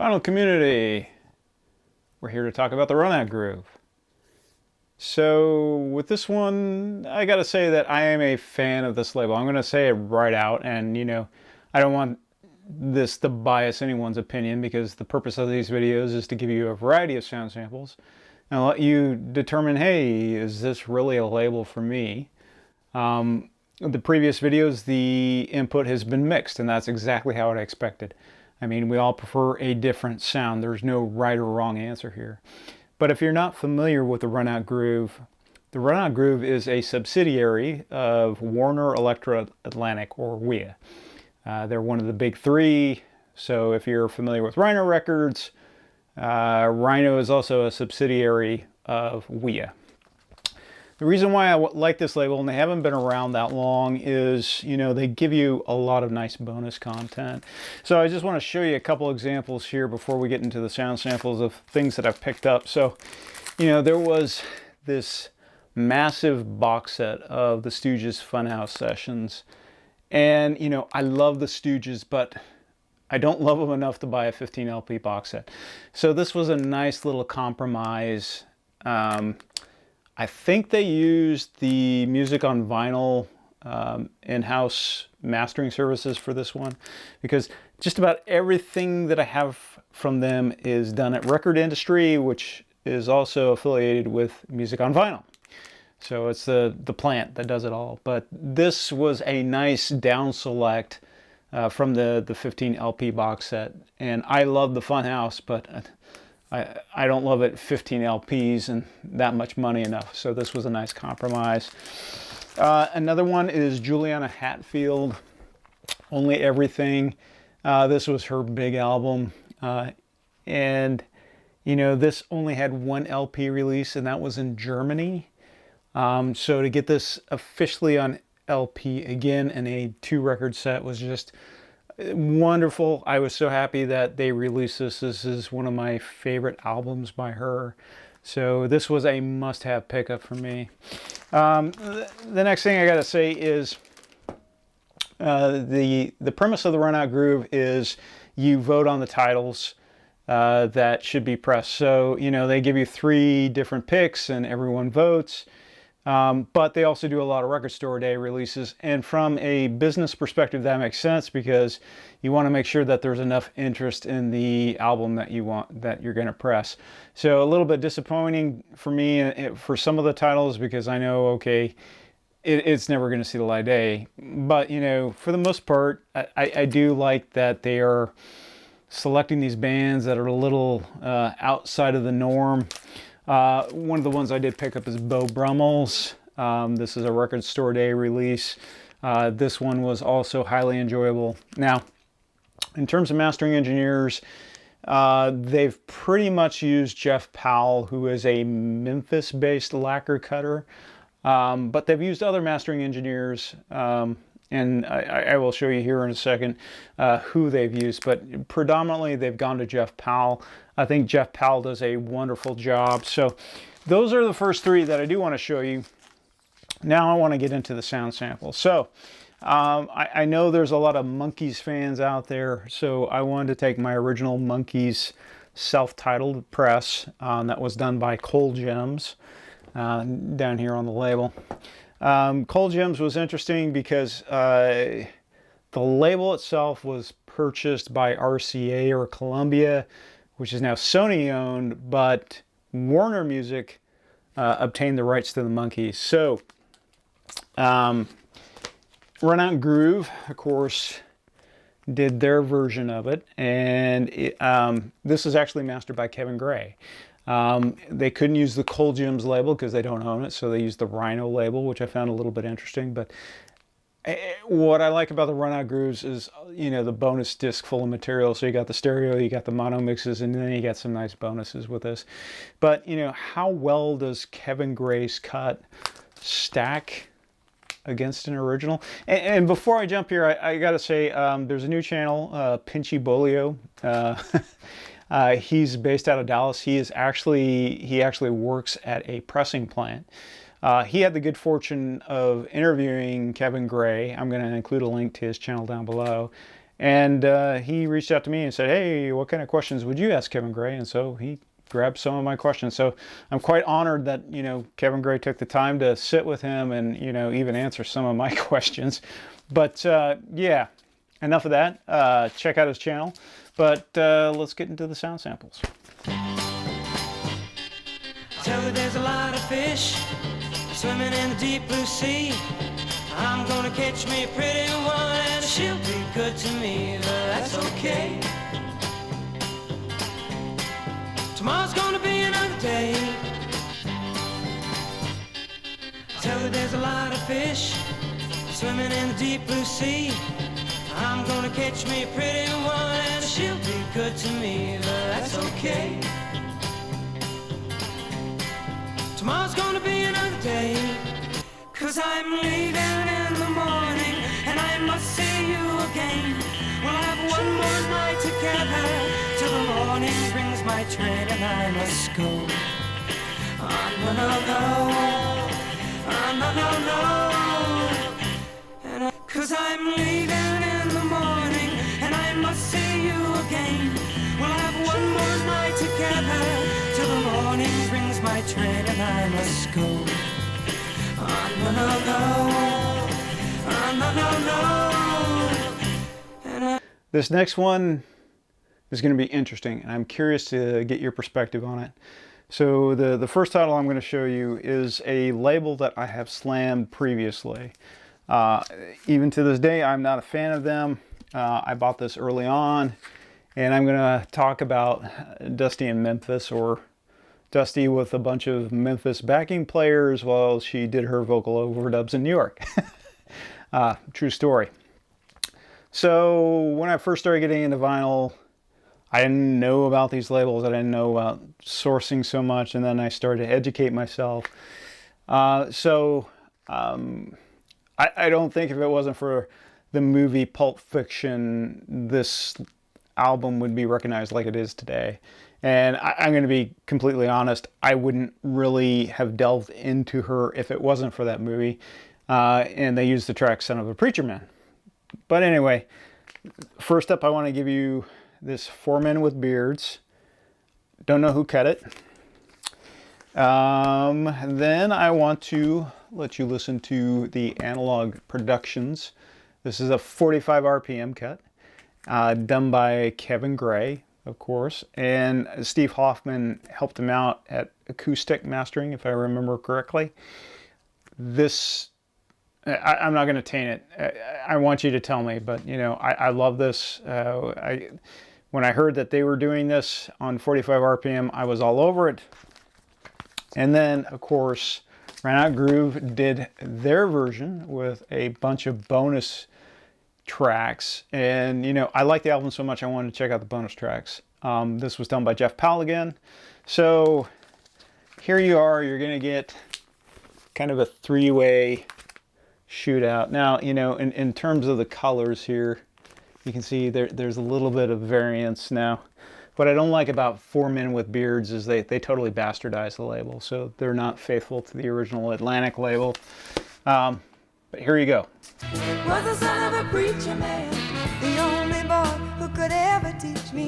Vinyl community, we're here to talk about the runout groove. So with this one, I gotta say that I am a fan of this label. I'm gonna say it right out, and I don't want this to bias anyone's opinion because the purpose of these videos is to give you a variety of sound samples and let you determine, hey, is this really a label for me? The previous videos, the input has been mixed, and that's exactly how I expected. I mean, we all prefer a different sound. There's no right or wrong answer here. But if you're not familiar with the runout groove, the runout groove is a subsidiary of Warner Electro Atlantic, or WEA. They're one of the big three. So if you're familiar with Rhino Records, Rhino is also a subsidiary of WEA. The reason why I like this label, and they haven't been around that long, is, they give you a lot of nice bonus content. So I just want to show you a couple examples here before we get into the sound samples of things that I've picked up. So, there was this massive box set of the Stooges Funhouse sessions. And, I love the Stooges, but I don't love them enough to buy a 15 LP box set. So this was a nice little compromise. I think they used the Music on Vinyl in-house mastering services for this one, because just about everything that I have from them is done at Record Industry, which is also affiliated with Music on Vinyl. So it's the plant that does it all. But this was a nice down select from the 15 LP box set. And I love the Funhouse, but I don't love it 15 LPs and that much money enough. So this was a nice compromise. Another one is Juliana Hatfield, Only Everything. This was her big album. And, this only had one LP release, and that was in Germany. So to get this officially on LP again in a 2-record set was just wonderful. I was so happy that they released this. This is one of my favorite albums by her. So this was a must-have pickup for me. The next thing I gotta say is the premise of the runout groove is you vote on the titles that should be pressed. So, they give you 3 different picks and everyone votes. But they also do a lot of record store day releases, and from a business perspective that makes sense because you want to make sure that there's enough interest in the album that you're going to press. So a little bit disappointing for me for some of the titles, because I know, okay, it's never going to see the light of day, but for the most part I do like that they are selecting these bands that are a little outside of the norm. One of the ones I did pick up is Beau Brummels. This is a Record Store Day release. This one was also highly enjoyable. Now, in terms of mastering engineers, they've pretty much used Jeff Powell, who is a Memphis-based lacquer cutter. But they've used other mastering engineers, and I will show you here in a second who they've used. But predominantly, they've gone to Jeff Powell. I think Jeff Powell does a wonderful job. So those are the first 3 that I do want to show you. Now I want to get into the sound samples. So I know there's a lot of Monkees fans out there, so I wanted to take my original Monkees self-titled press that was done by Cold Gems down here on the label. Cold Gems was interesting because the label itself was purchased by RCA, or Columbia, which is now Sony owned, but Warner Music obtained the rights to the Monkees. So Runout Groove, of course, did their version of it, and this is actually mastered by Kevin Gray. They couldn't use the Cold Gems label because they don't own it, so they used the Rhino label, which I found a little bit interesting. But what I like about the runout grooves is, the bonus disc full of material. So you got the stereo, you got the mono mixes, and then you got some nice bonuses with this. But, how well does Kevin Gray's cut stack against an original? And before I jump here, I got to say, there's a new channel, Pinche Bolilo. He's based out of Dallas. He actually works at a pressing plant. He had the good fortune of interviewing Kevin Gray. I'm going to include a link to his channel down below. And he reached out to me and said, hey, what kind of questions would you ask Kevin Gray? And so he grabbed some of my questions. So I'm quite honored that, you know, Kevin Gray took the time to sit with him and, you know, even answer some of my questions. But yeah, enough of that. Check out his channel. But let's get into the sound samples. Tell her there's a lot of fish swimming in the deep blue sea. I'm gonna catch me a pretty one and she'll be good to me, but that's okay. Tomorrow's gonna be another day. Tell her there's a lot of fish swimming in the deep blue sea. I'm gonna catch me a pretty one and she'll be good to me, but that's okay. Tomorrow's gonna be another day. 'Cause I'm leaving in the morning and I must see you again. We'll have one more night together till the morning brings my train and I must go. Oh, no, no, no. Oh, no, no, no. And 'cause I'm leaving in the morning and I must see you again. We'll have one more night together till the morning brings my train and I must go. Oh, no, no, no. Oh, no, no, no. This next one is going to be interesting, and I'm curious to get your perspective on it. So the first title I'm going to show you is a label that I have slammed previously. Even to this day, I'm not a fan of them. I bought this early on, and I'm going to talk about Dusty in Memphis, or Dusty with a bunch of Memphis backing players while she did her vocal overdubs in New York. True story. So when I first started getting into vinyl, I didn't know about these labels. I didn't know about sourcing so much, and then I started to educate myself. I don't think if it wasn't for the movie Pulp Fiction, this album would be recognized like it is today. And I'm going to be completely honest, I wouldn't really have delved into her if it wasn't for that movie. And they used the track Son of a Preacher Man. But anyway, first up I want to give you this Four Men with Beards. Don't know who cut it. Then I want to let you listen to the Analog Productions. This is a 45 RPM cut, done by Kevin Gray, of course, and Steve Hoffman helped him out at acoustic mastering, if I remember correctly. This, I'm not going to taint it. I want you to tell me, but you know, I love this. When I heard that they were doing this on 45 RPM, I was all over it. And then, of course, Ran Out Groove did their version with a bunch of bonus tracks. And, you know, I like the album so much I wanted to check out the bonus tracks. This was done by Jeff Powell again. So here you are. You're going to get kind of a three-way shootout. Now, you know, in terms of the colors here, you can see there's a little bit of variance now. What I don't like about Four Men with Beards is they totally bastardize the label. So they're not faithful to the original Atlantic label. But here you go. Was the son of a preacher man, the only boy who could ever teach me.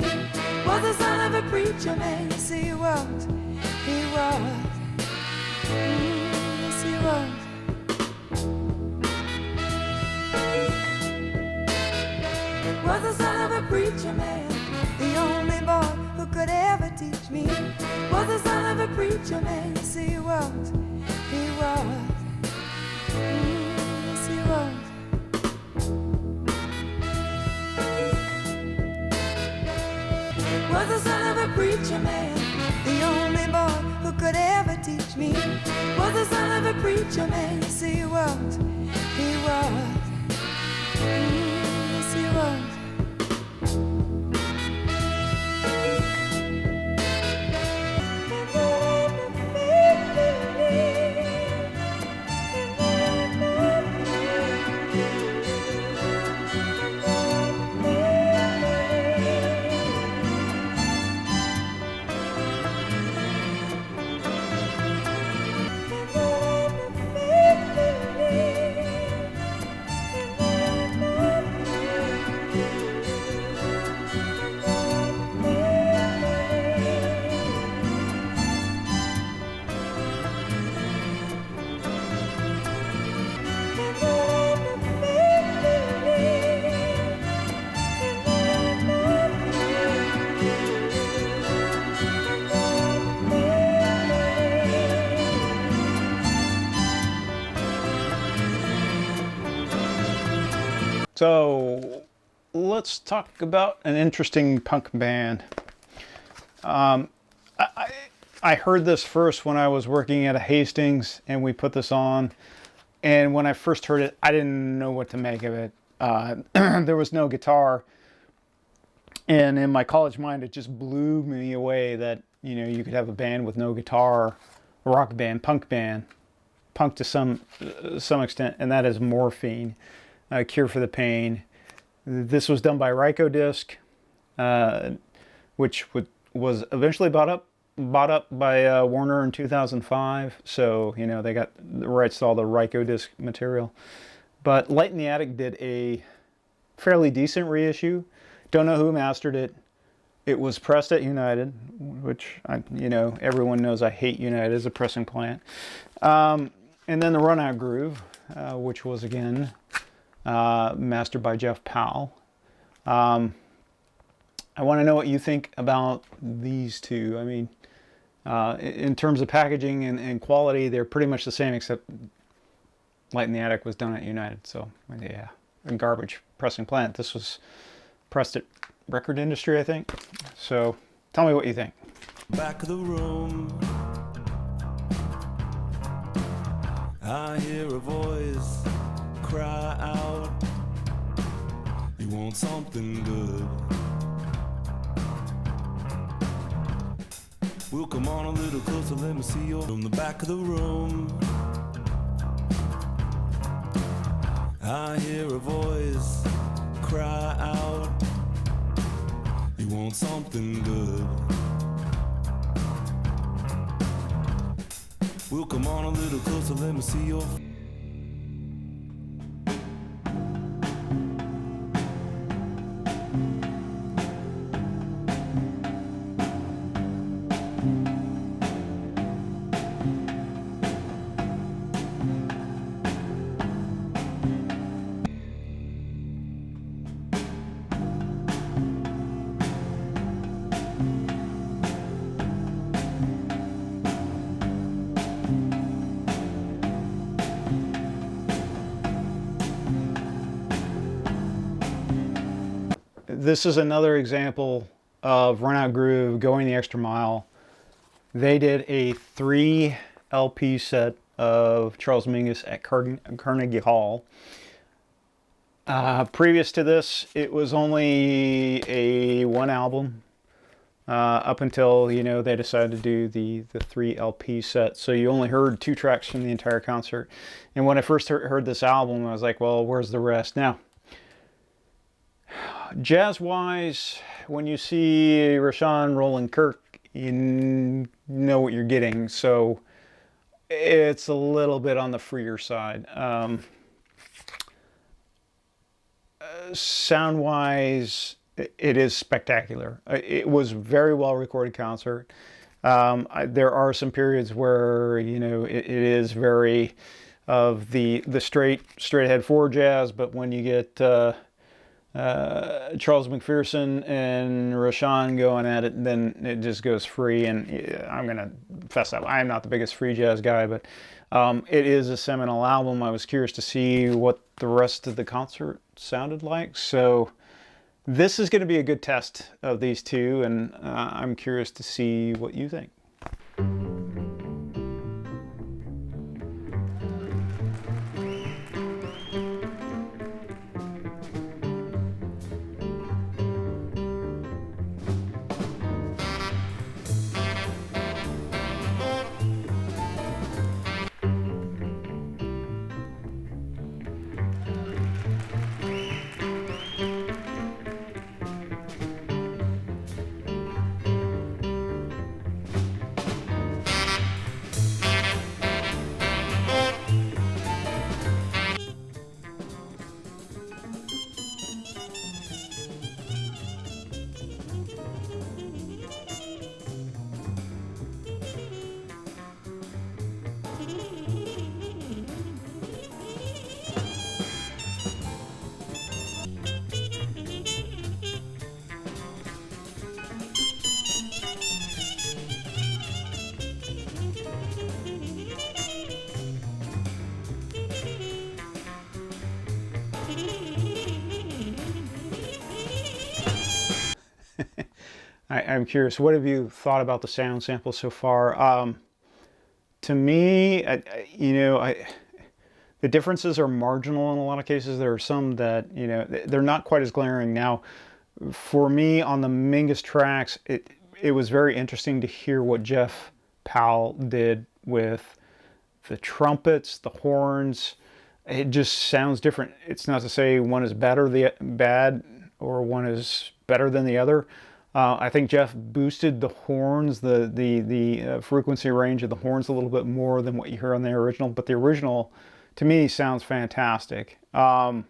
Was the son of a preacher man, yes he was, he was. Yes he was. Was the son of a preacher man, the only boy who could ever teach me. Was the son of a preacher man, yes he was, he was. Yes he was. Was the son of a preacher man, the only boy who could ever teach me. Was the son of a preacher man, yes he was, he was. Yes he was. So let's talk about an interesting punk band. I heard this first when I was working at a Hastings, and we put this on. And when I first heard it, I didn't know what to make of it. There was no guitar. And in my college mind, it just blew me away that, you know, you could have a band with no guitar, a rock band, punk to some extent, and that is Morphine, Cure for the Pain. This was done by Reissue Disc, which was eventually bought up by Warner in 2005. So, you know, they got the rights to all the Reissue Disc material. But Light in the Attic did a fairly decent reissue. Don't know who mastered it. It was pressed at United, which, you know, everyone knows I hate United as a pressing plant. And then the Run Out Groove, which was, again, mastered by Jeff Powell. I want to know what you think about these two. I mean, in terms of packaging and quality, they're pretty much the same, except Light in the Attic was done at United. So, yeah, a garbage pressing plant. This was pressed at Record Industry, I think. So, tell me what you think. Back of the room, I hear a voice cry out, you want something good. We'll come on a little closer, let me see you from the back of the room. I hear a voice cry out, you want something good. We'll come on a little closer, let me see your... This is another example of Run Out Groove going the extra mile. They did a 3 LP set of Charles Mingus at Carnegie Hall. Previous to this, it was only a 1 album up until, you know, they decided to do the 3 LP set. So you only heard 2 tracks from the entire concert. And when I first heard this album, I was like, well, where's the rest? Now, jazz-wise, when you see Rashawn Roland Kirk, you know what you're getting. So it's a little bit on the freer side. Sound-wise, it is spectacular. It was a very well-recorded concert. There are some periods where, you know, it is very of the straight ahead forward jazz, but when you get Charles McPherson and Rashawn going at it, then it just goes free. And I'm gonna fess up, I am not the biggest free jazz guy, but it is a seminal album. I was curious to see what the rest of the concert sounded like, so this is going to be a good test of these two, and I'm curious to see what you think. I'm curious, what have you thought about the sound sample so far? To me, the differences are marginal in a lot of cases. There are some that, they're not quite as glaring. Now, for me, on the Monkees tracks, it was very interesting to hear what Jeff Powell did with the trumpets, the horns. It just sounds different. It's not to say one is bad or one is better than the other. I think Jeff boosted the horns, the frequency range of the horns a little bit more than what you hear on the original, but the original, to me, sounds fantastic. On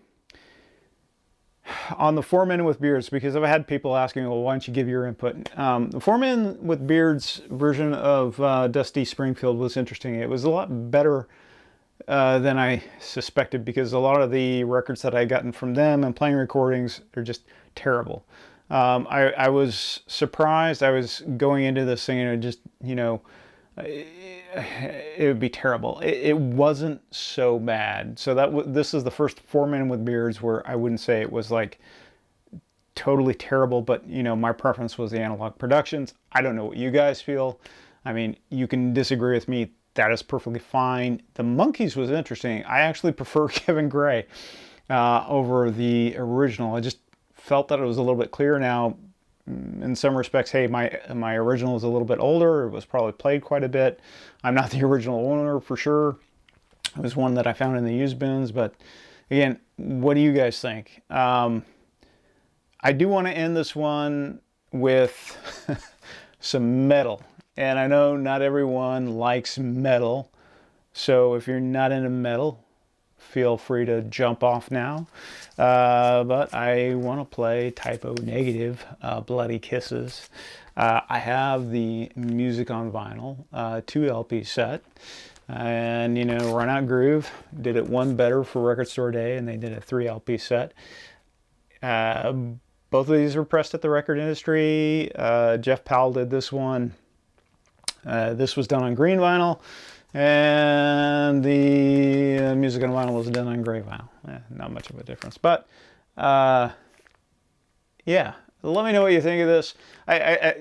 the Four Men with Beards, because I've had people asking, well, why don't you give your input? The Four Men with Beards version of Dusty Springfield was interesting. It was a lot better than I suspected, because a lot of the records that I gotten from them and playing recordings are just terrible. I was surprised. I was going into this thing and it would be terrible. It wasn't so bad. So this is the first Four Men with Beards where I wouldn't say it was like totally terrible, but my preference was the Analog Productions. I don't know what you guys feel. I mean, you can disagree with me. That is perfectly fine. The Monkees was interesting. I actually prefer Kevin Gray over the original. I just felt that it was a little bit clearer. Now, in some respects, hey, my original is a little bit older. It was probably played quite a bit. I'm not the original owner for sure. It was one that I found in the used bins. But again, what do you guys think? I do want to end this one with some metal. And I know not everyone likes metal. So if you're not into metal, feel free to jump off now. But I want to play Typo Negative, Bloody Kisses. I have the music on vinyl, 2 LP set. And, Run Out Groove did it one better for Record Store Day, and they did a 3 LP set. Both of these were pressed at the Record Industry. Jeff Powell did this one. This was done on green vinyl. And the music on vinyl was done on gray vinyl. Not much of a difference. But, yeah, let me know what you think of this.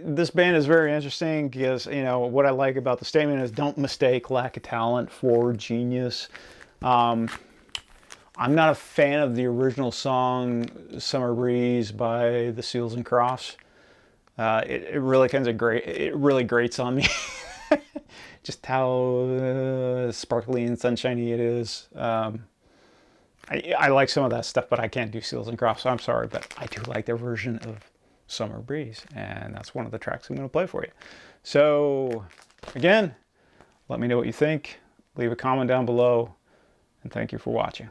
This band is very interesting because, what I like about the statement is don't mistake lack of talent for genius. I'm not a fan of the original song, Summer Breeze by the Seals and Crofts. It really it really grates on me. Just how sparkly and sunshiny it is. I like some of that stuff, but I can't do Seals and Crofts, so I'm sorry, but I do like their version of Summer Breeze, and that's one of the tracks I'm going to play for you. So, again, let me know what you think. Leave a comment down below, and thank you for watching.